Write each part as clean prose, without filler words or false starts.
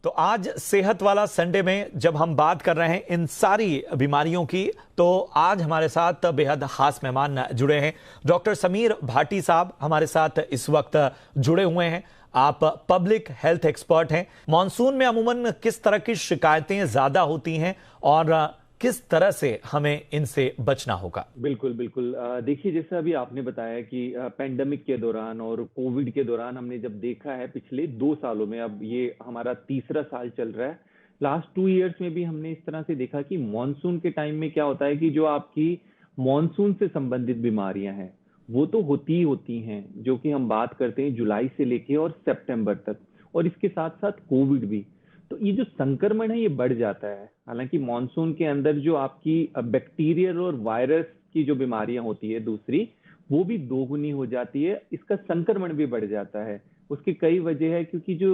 तो आज सेहत वाला संडे में जब हम बात कर रहे हैं इन सारी बीमारियों की, तो आज हमारे साथ बेहद खास मेहमान जुड़े हैं। डॉक्टर समीर भाटी साहब हमारे साथ इस वक्त जुड़े हुए हैं। आप पब्लिक हेल्थ एक्सपर्ट हैं। मॉनसून में अमूमन किस तरह की शिकायतें ज्यादा होती हैं और किस तरह से हमें इनसे बचना होगा? बिल्कुल, बिल्कुल। देखिए, जैसा अभी आपने बताया कि पैंडेमिक के दौरान और कोविड के दौरान हमने जब देखा है पिछले 2 सालों में, अब ये हमारा तीसरा साल चल रहा है। लास्ट 2 इयर्स में भी हमने इस तरह से देखा कि मॉनसून के टाइम में क्या होता है कि जो आपकी मॉनसून से संबंधित बीमारियां हैं, वो तो होती ही होती हैं, जो कि हम बात करते हैं जुलाई से लेके और सितंबर तक, और इसके साथ-साथ कोविड भी। तो ये जो संक्रमण है ये बढ़ जाता है। हालांकि मॉनसून के अंदर जो आपकी बैक्टीरियल और वायरस की जो बीमारियां होती है दूसरी, वो भी दोगुनी हो जाती है, इसका संक्रमण भी बढ़ जाता है। उसकी कई वजह है, क्योंकि जो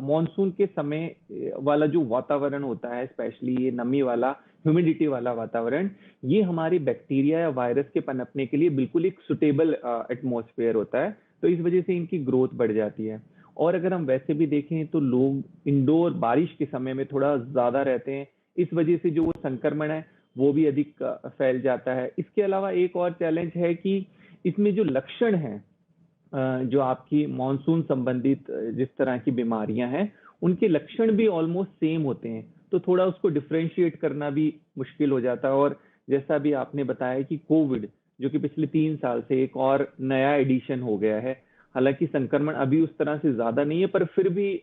मॉनसून के समय वाला जो वातावरण होता है, स्पेशली ये नमी वाला, ह्यूमिडिटी वाला वातावरण, ये हमारे बैक्टीरिया या वायरस के पनपने के लिए बिल्कुल एक सुटेबल एटमॉस्फेयर होता है। तो इस वजह से इनकी ग्रोथ बढ़ जाती है। और अगर हम वैसे भी देखें तो लोग इंडोर बारिश के समय में थोड़ा ज्यादा रहते हैं, इस वजह से जो वो संक्रमण है वो भी अधिक फैल जाता है। इसके अलावा एक और चैलेंज है कि इसमें जो लक्षण हैं, जो आपकी मॉनसून संबंधित जिस तरह की बीमारियां हैं, उनके लक्षण भी ऑलमोस्ट सेम होते हैं, तो थोड़ा उसको डिफरेंशिएट करना भी मुश्किल हो जाता है। और जैसा भी आपने बताया कि कोविड, जो कि पिछले 3 साल से एक और नया एडिशन हो गया है, हालांकि संक्रमण अभी उस तरह से ज्यादा नहीं है, पर फिर भी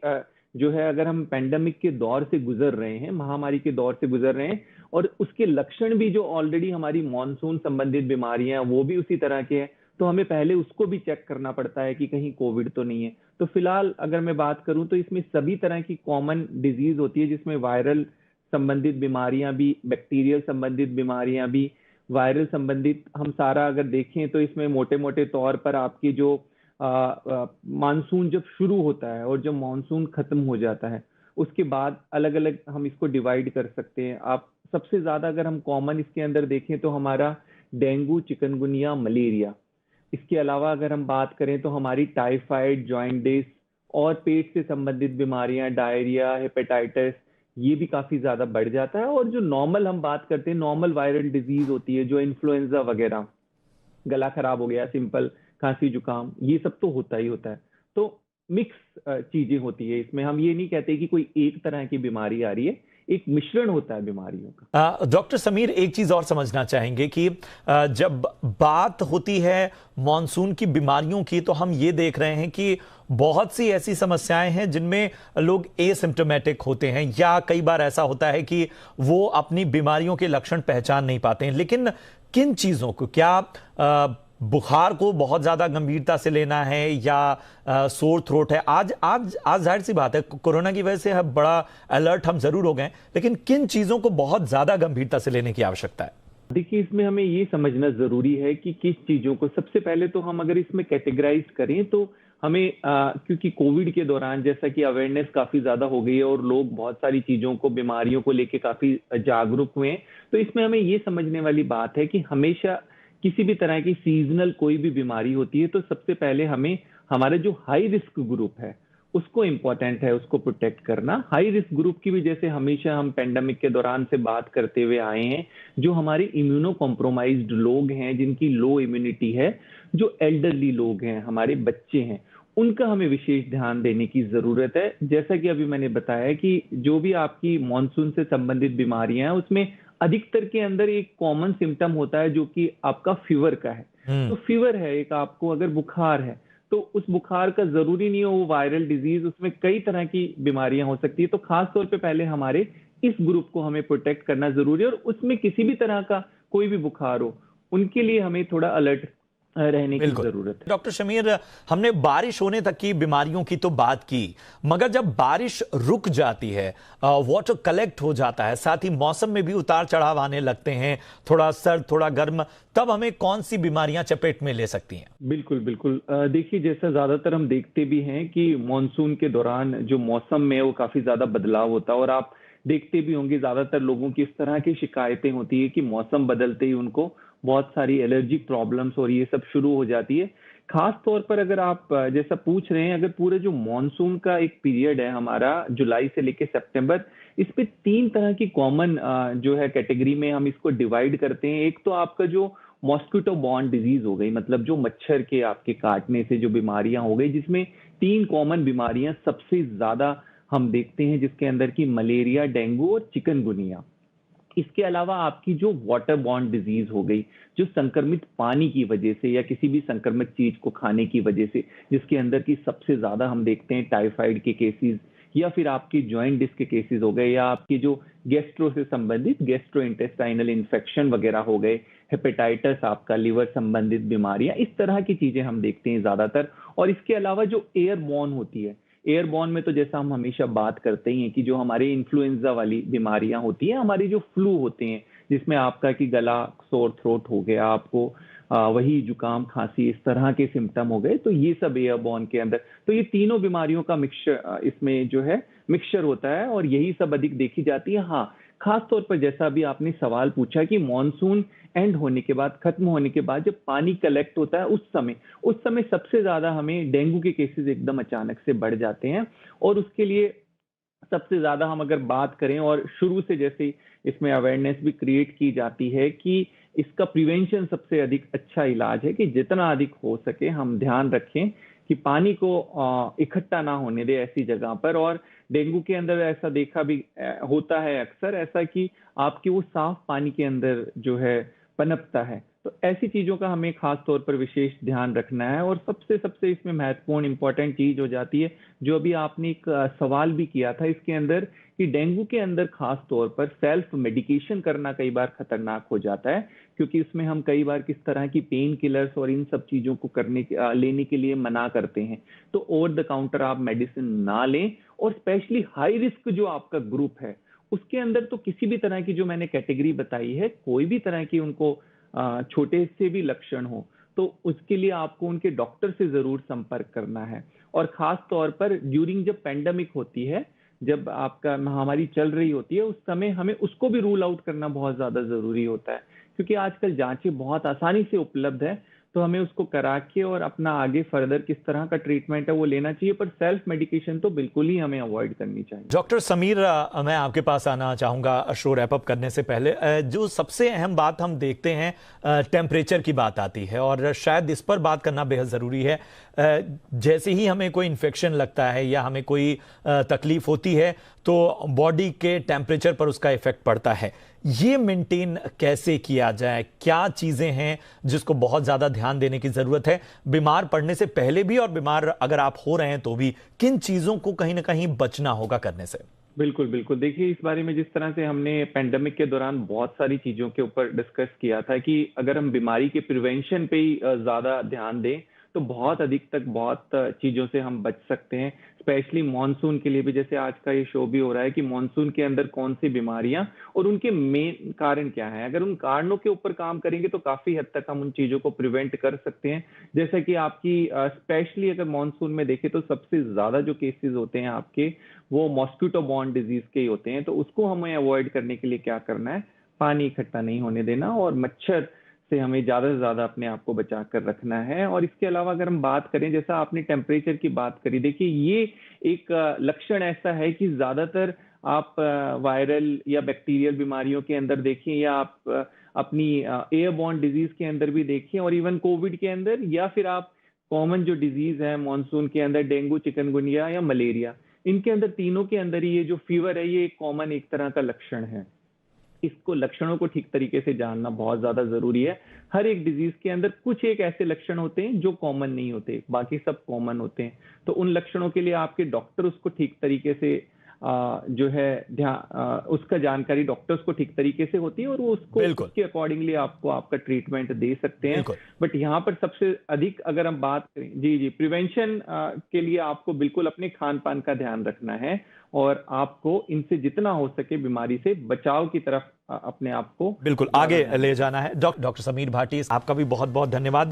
जो है, अगर हम पेंडेमिक के दौर से गुजर रहे हैं, महामारी के दौर से गुजर रहे हैं, और उसके लक्षण भी जो ऑलरेडी हमारी मॉनसून संबंधित बीमारियां वो भी उसी तरह के हैं, तो हमें पहले उसको भी चेक करना पड़ता है कि कहीं कोविड तो नहीं है। तो फिलहाल अगर मैं बात करूं तो इसमें सभी तरह की कॉमन डिजीज होती है, जिसमें वायरल संबंधित बीमारियां भी, बैक्टीरियल संबंधित बीमारियां भी, वायरल संबंधित हम सारा अगर देखें तो इसमें मोटे मोटे तौर पर आपकी जो मानसून जब शुरू होता है और जब मानसून खत्म हो जाता है, उसके बाद अलग अलग हम इसको डिवाइड कर सकते हैं। आप सबसे ज्यादा अगर हम कॉमन इसके अंदर देखें तो हमारा डेंगू, चिकनगुनिया, मलेरिया। इसके अलावा अगर हम बात करें तो हमारी टाइफाइड, जॉइंटिस और पेट से संबंधित बीमारियां, डायरिया, हेपेटाइटिस, ये भी काफी ज्यादा बढ़ जाता है। और जो नॉर्मल हम बात करते हैं, नॉर्मल वायरल डिजीज होती है, जो इन्फ्लुएंजा वगैरह, गला खराब हो गया, सिंपल खांसी जुकाम, ये सब तो होता ही होता है। तो मिक्स चीजें होती है इसमें। हम ये नहीं कहते कि कोई एक तरह की बीमारी आ रही है, एक मिश्रण होता है बीमारियों का। डॉक्टर समीर, एक चीज और समझना चाहेंगे कि जब बात होती है मॉनसून की बीमारियों की, तो हम ये देख रहे हैं कि बहुत सी ऐसी समस्याएं हैं जिनमें लोग एसिम्प्टोमेटिक होते हैं, या कई बार ऐसा होता है कि वो अपनी बीमारियों के लक्षण पहचान नहीं पाते हैं। लेकिन किन चीजों को, क्या बुखार को बहुत ज्यादा गंभीरता से लेना है, या सोर थ्रोट है? आज आज आज जाहिर सी बात है, कोरोना की वजह से बड़ा अलर्ट हम जरूर हो गए, लेकिन किन चीजों को बहुत ज्यादा गंभीरता से लेने की आवश्यकता है? देखिए, इसमें हमें ये समझना जरूरी है कि किस चीजों को, सबसे पहले तो हम अगर इसमें कैटेगराइज करें तो हमें क्योंकि कोविड के दौरान जैसा कि अवेयरनेस काफी ज्यादा हो गई है और लोग बहुत सारी चीजों को, बीमारियों को लेके काफी जागरूक हुए हैं, तो इसमें हमें ये समझने वाली बात है कि हमेशा किसी भी तरह की सीजनल कोई भी बीमारी होती है तो सबसे पहले हमें हमारा जो हाई रिस्क ग्रुप है उसको इम्पोर्टेंट है, उसको प्रोटेक्ट करना। हाई रिस्क ग्रुप की भी जैसे हमेशा हम पेंडेमिक के दौरान से बात करते हुए आए हैं, जो हमारे इम्यूनो कॉम्प्रोमाइज्ड लोग हैं, जिनकी लो इम्यूनिटी है, जो एल्डरली लोग हैं, हमारे बच्चे हैं, उनका हमें विशेष ध्यान देने की जरूरत है। जैसा कि अभी मैंने बताया कि जो भी आपकी मॉनसून से संबंधित बीमारियां हैं, उसमें अधिकतर के अंदर एक कॉमन सिम्टम होता है जो कि आपका फीवर का है। तो फीवर है एक, आपको अगर बुखार है तो उस बुखार का जरूरी नहीं हो वो वायरल डिजीज, उसमें कई तरह की बीमारियां हो सकती है। तो खास तौर पे पहले हमारे इस ग्रुप को हमें प्रोटेक्ट करना जरूरी है, और उसमें किसी भी तरह का कोई भी बुखार हो, उनके लिए हमें थोड़ा अलर्ट रहने की जरूरत है। डॉक्टर समीर, हमने बारिश होने तक की बीमारियों की तो बात की, मगर जब बारिश रुक जाती है, वाटर कलेक्ट हो जाता है, साथ ही मौसम में भी उतार चढ़ाव आने लगते हैं, थोड़ा सर्द थोड़ा गर्म, तब हमें कौन सी बीमारियां चपेट में ले सकती हैं? बिल्कुल, बिल्कुल। देखिए, जैसा ज्यादातर हम देखते भी हैं कि मॉनसून के दौरान जो मौसम में वो काफी ज्यादा बदलाव होता है, और आप देखते भी होंगे ज्यादातर लोगों की इस तरह की शिकायतें होती है कि मौसम बदलते ही उनको बहुत सारी एलर्जिक प्रॉब्लम्स और ये सब शुरू हो जाती है। खास तौर पर अगर आप जैसा पूछ रहे हैं, अगर पूरे जो मॉनसून का एक पीरियड है हमारा जुलाई से लेके सितंबर, इस पे 3 तरह की कॉमन जो है कैटेगरी में हम इसको डिवाइड करते हैं। एक तो आपका जो मॉस्किटो बॉर्न डिजीज हो गई, मतलब जो मच्छर के आपके काटने से जो बीमारियां हो गई, जिसमें 3 कॉमन बीमारियां सबसे ज्यादा हम देखते हैं, जिसके अंदर की मलेरिया, डेंगू और चिकनगुनिया। इसके अलावा आपकी जो वाटर बॉर्न डिजीज हो गई, जो संक्रमित पानी की वजह से या किसी भी संक्रमित चीज को खाने की वजह से, जिसके अंदर की सबसे ज्यादा हम देखते हैं टाइफाइड के केसेस, या फिर आपकी जॉइंट डिस्क के केसेस हो गए, या आपकी जो गैस्ट्रो से संबंधित गैस्ट्रो इंटेस्टाइनल इन्फेक्शन वगैरह हो गए, हेपेटाइटिस, आपका लिवर संबंधित बीमारियां, इस तरह की चीजें हम देखते हैं ज्यादातर। और इसके अलावा जो एयरबॉर्न होती है, एयरबॉर्न में तो जैसा हम हमेशा बात करते ही हैं कि जो हमारे इन्फ्लुएंजा वाली बीमारियां होती हैं, हमारे जो फ्लू होते हैं, जिसमें आपका कि गला, सोर थ्रोट हो गया, आपको वही जुकाम, खांसी, इस तरह के सिम्टम हो गए, तो ये सब एयरबॉर्न के अंदर, तो ये तीनों बीमारियों का मिक्सचर इसमें जो है मिक्सचर होता है, और यही सब अधिक देखी जाती है। हाँ, खास तौर पर जैसा अभी आपने सवाल पूछा कि मॉनसून एंड होने के बाद, खत्म होने के बाद जब पानी कलेक्ट होता है, उस समय सबसे ज्यादा हमें डेंगू के केसेस एकदम अचानक से बढ़ जाते हैं। और उसके लिए सबसे ज्यादा हम अगर बात करें, और शुरू से जैसे इसमें अवेयरनेस भी क्रिएट की जाती है कि इसका प्रिवेंशन सबसे अधिक अच्छा इलाज है, कि जितना अधिक हो सके हम ध्यान रखें कि पानी को इकट्ठा ना होने दे ऐसी जगह पर। और डेंगू के अंदर ऐसा देखा भी होता है अक्सर ऐसा कि आपकी वो साफ पानी के अंदर जो है पनपता है। तो ऐसी चीजों का हमें खास तौर पर विशेष ध्यान रखना है। और सबसे सबसे इसमें महत्वपूर्ण इंपॉर्टेंट चीज हो जाती है, जो अभी आपने एक सवाल भी किया था इसके अंदर, कि डेंगू के अंदर खास तौर पर सेल्फ मेडिकेशन करना कई बार खतरनाक हो जाता है, क्योंकि इसमें हम कई बार किस तरह की पेन किलर्स और इन सब चीजों को लेने के लिए मना करते हैं। तो ओवर द काउंटर आप मेडिसिन ना लें। और स्पेशली हाई रिस्क जो आपका ग्रुप है, उसके अंदर तो किसी भी तरह की, जो मैंने कैटेगरी बताई है, कोई भी तरह की उनको छोटे से भी लक्षण हो, तो उसके लिए आपको उनके डॉक्टर से जरूर संपर्क करना है। और खास तौर पर ड्यूरिंग जब पेंडेमिक होती है, जब आपका महामारी चल रही होती है, उस समय हमें उसको भी रूल आउट करना बहुत ज्यादा जरूरी होता है, क्योंकि आजकल जांचें बहुत आसानी से उपलब्ध है, तो हमें उसको करा के और अपना आगे फर्दर किस तरह का ट्रीटमेंट है वो लेना चाहिए। पर सेल्फ मेडिकेशन तो बिल्कुल ही हमें अवॉइड करनी चाहिए। डॉक्टर समीर, मैं आपके पास आना चाहूंगा शो रैप अप करने से पहले। जो सबसे अहम बात हम देखते हैं, टेम्परेचर की बात आती है, और शायद इस पर बात करना बेहद ज़रूरी है। जैसे ही हमें कोई इन्फेक्शन लगता है या हमें कोई तकलीफ होती है, तो बॉडी के टेम्परेचर पर उसका इफेक्ट पड़ता है। ये मेंटेन कैसे किया जाए? क्या चीजें हैं जिसको बहुत ज्यादा ध्यान देने की जरूरत है, बीमार पड़ने से पहले भी और बीमार अगर आप हो रहे हैं तो भी? किन चीजों को कहीं ना कहीं बचना होगा करने से? बिल्कुल बिल्कुल, देखिए, इस बारे में जिस तरह से हमने पेंडेमिक के दौरान बहुत सारी चीजों के ऊपर डिस्कस किया था कि अगर हम बीमारी के प्रिवेंशन पे ही ज्यादा ध्यान दें, तो बहुत अधिक तक बहुत चीजों से हम बच सकते हैं। स्पेशली मॉनसून के लिए भी, जैसे आज का ये शो भी हो रहा है कि मॉनसून के अंदर कौन सी बीमारियां और उनके मेन कारण क्या है, अगर उन कारणों के ऊपर काम करेंगे तो काफी हद तक हम उन चीजों को प्रिवेंट कर सकते हैं। जैसा कि आपकी स्पेशली अगर मॉनसून में देखें, तो सबसे ज्यादा जो केसेस होते हैं आपके, वो मॉस्किटो बॉर्न डिजीज के ही होते हैं। तो उसको हमें अवॉइड करने के लिए क्या करना है? पानी इकट्ठा नहीं होने देना, और मच्छर से हमें ज्यादा से ज्यादा अपने आप को बचा कर रखना है। और इसके अलावा अगर हम बात करें, जैसा आपने टेम्परेचर की बात करी, देखिए ये एक लक्षण ऐसा है कि ज्यादातर आप वायरल या बैक्टीरियल बीमारियों के अंदर देखें, या आप अपनी एयरबॉर्न डिजीज के अंदर भी देखें, और इवन कोविड के अंदर, या फिर आप कॉमन जो डिजीज है मॉनसून के अंदर, डेंगू, चिकनगुनिया या मलेरिया, इनके अंदर, तीनों के अंदर ये जो फीवर है, ये एक कॉमन एक तरह का लक्षण है। इसको लक्षणों को ठीक तरीके से जानना बहुत ज्यादा जरूरी है। हर एक डिजीज के अंदर कुछ एक ऐसे लक्षण होते हैं जो कॉमन नहीं होते, बाकी सब कॉमन होते हैं। तो उन लक्षणों के लिए आपके डॉक्टर उसको ठीक तरीके से जो है उसका जानकारी डॉक्टर्स को ठीक तरीके से होती है, और वो उसको उसके अकॉर्डिंगली आपको आपका ट्रीटमेंट दे सकते हैं। बट यहाँ पर सबसे अधिक अगर हम बात करें, जी, प्रिवेंशन के लिए आपको बिल्कुल अपने खान पान का ध्यान रखना है, और आपको इनसे जितना हो सके बीमारी से बचाव की तरफ अपने आप को बिल्कुल आगे ले जाना है। डॉक्टर समीर भाटी, आपका भी बहुत बहुत धन्यवाद।